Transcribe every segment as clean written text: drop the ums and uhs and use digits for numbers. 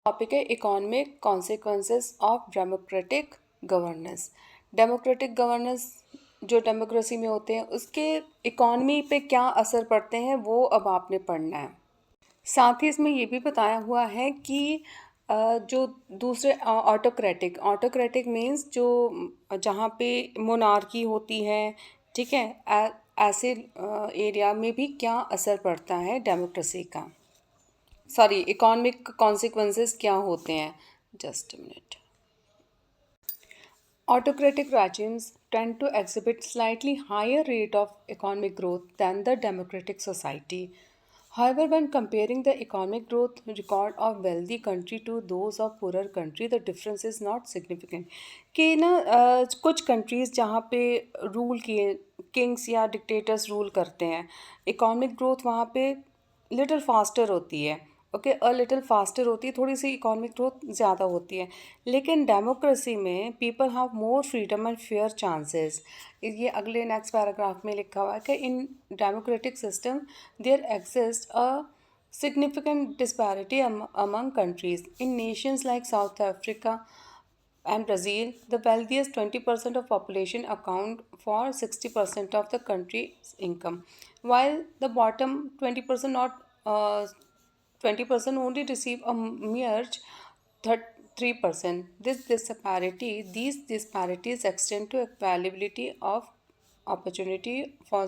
Topic है economic consequences of democratic governance. Democratic governance जो democracy में होते हैं उसके इकॉनमी पे क्या असर पड़ते हैं वो अब आपने पढ़ना है। साथ ही इसमें ये भी बताया हुआ है कि जो दूसरे ऑटोक्रेटिक मीन्स जो जहाँ पे मोनार्की होती है, ठीक है, ऐसे एरिया में भी क्या असर पड़ता है डेमोक्रेसी का, सॉरी इकोनॉमिक कॉन्सिक्वेंसेस क्या होते हैं। Just a minute. Autocratic regimes tend to exhibit slightly higher rate of economic growth than the democratic society. However, when comparing the economic growth record of wealthy country to those of poorer country, the difference is not significant. कि ना कुछ countries जहाँ पे rule किए Kings या dictators rule करते हैं, economic growth वहाँ पे लिटिल फास्टर होती है, ओके, अ लिटिल फास्टर होती है, थोड़ी सी इकोनॉमिक ग्रोथ ज़्यादा होती है। लेकिन डेमोक्रेसी में people have more freedom and fair chances. ये अगले नेक्स्ट पैराग्राफ में लिखा हुआ है कि in democratic system there exist a significant disparity among countries. In nations like South Africa and Brazil, the wealthiest 20% of population account for 60% of the country's income, while the bottom 20% not 20% only receive a mere 3%. These disparities extend to availability of opportunity for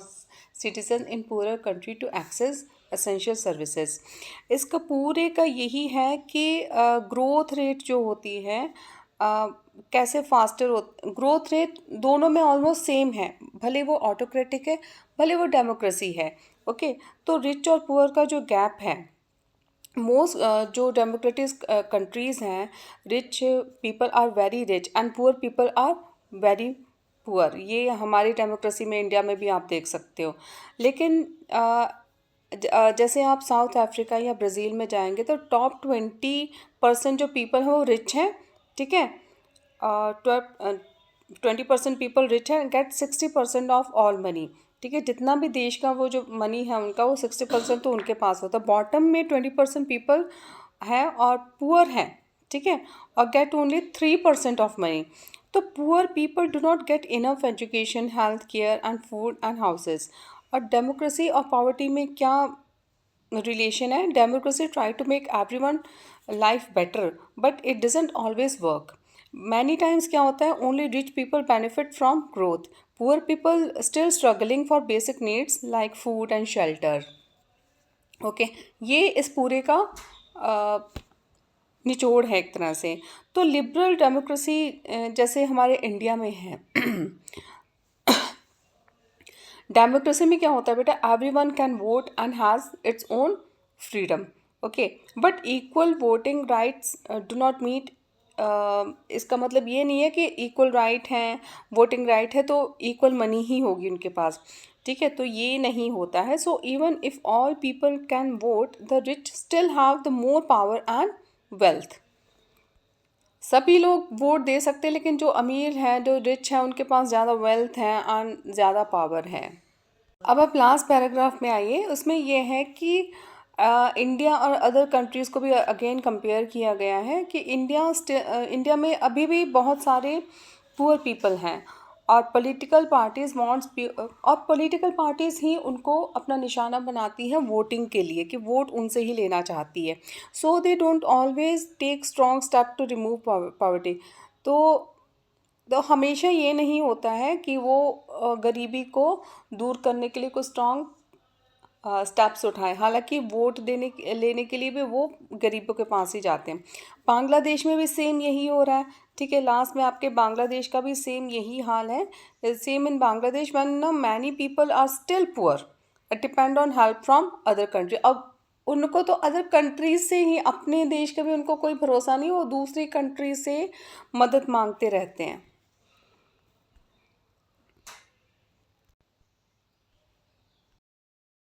citizens in poorer country to access essential services. इसका पूरे का यही है कि growth rate जो होती है कैसे फास्टर हो, ग्रोथ रेट दोनों में ऑलमोस्ट सेम है, भले वो ऑटोक्रेटिक है भले वो डेमोक्रेसी है, ओके। तो रिच और पुअर का जो गैप है, मोस्ट जो डेमोक्रेटिक कंट्रीज़ हैं, rich people are very rich and poor people are very poor. ये हमारी डेमोक्रेसी में इंडिया में भी आप देख सकते हो। लेकिन जैसे आप साउथ अफ्रीका या ब्राज़ील में जाएंगे तो टॉप 20% जो पीपल हैं वो रिच हैं, ठीक है। 20% पीपल रिच हैं, गेट 60% ऑफ ऑल मनी, ठीक है। जितना भी देश का वो जो मनी है उनका वो 60% तो उनके पास होता है। बॉटम में 20% पीपल हैं और पुअर हैं, ठीक है, और गेट ओनली 3% ऑफ मनी। तो poor people do not get enough education, health care and food and houses. और डेमोक्रेसी और पॉवर्टी में क्या रिलेशन है? Democracy try to make everyone life better but it doesn't always work. Many times क्या होता है, only rich people benefit from growth, poor people still struggling for basic needs like food and shelter, okay. ये इस पूरे का निचोड़ है एक तरह से। तो लिबरल डेमोक्रेसी जैसे हमारे इंडिया में है डेमोक्रेसी में क्या होता है बेटा, everyone can vote and has its own freedom, okay, but equal voting rights do not meet. इसका मतलब ये नहीं है कि इक्वल राइट हैं, वोटिंग राइट है तो इक्वल मनी ही होगी उनके पास, ठीक है, तो ये नहीं होता है। So even if all people can vote, the rich still have the more power and wealth. सभी लोग वोट दे सकते हैं लेकिन जो अमीर हैं, जो रिच हैं, उनके पास ज़्यादा वेल्थ है एंड ज़्यादा पावर है। अब आप लास्ट पैराग्राफ में आइए, उसमें ये है कि इंडिया और अदर कंट्रीज़ को भी अगेन कंपेयर किया गया है कि इंडिया में अभी भी बहुत सारे पुअर पीपल हैं और पॉलिटिकल पार्टीज़ ही उनको अपना निशाना बनाती हैं वोटिंग के लिए कि वोट उनसे ही लेना चाहती है। So they don't always take strong step to remove poverty. तो हमेशा ये नहीं होता है कि वो गरीबी को दूर करने के लिए कोई स्ट्रॉन्ग स्टेप्स उठाएं। हालांकि वोट लेने के लिए भी वो गरीबों के पास ही जाते हैं। बांग्लादेश में भी सेम यही हो रहा है, ठीक है। लास्ट में आपके बांग्लादेश का भी सेम यही हाल है। Same in Bangladesh when many people are still poor, depend on help from other country. अब उनको तो अदर कंट्रीज से ही, अपने देश का भी उनको कोई भरोसा नहीं, वो दूसरी कंट्री से मदद मांगते रहते हैं।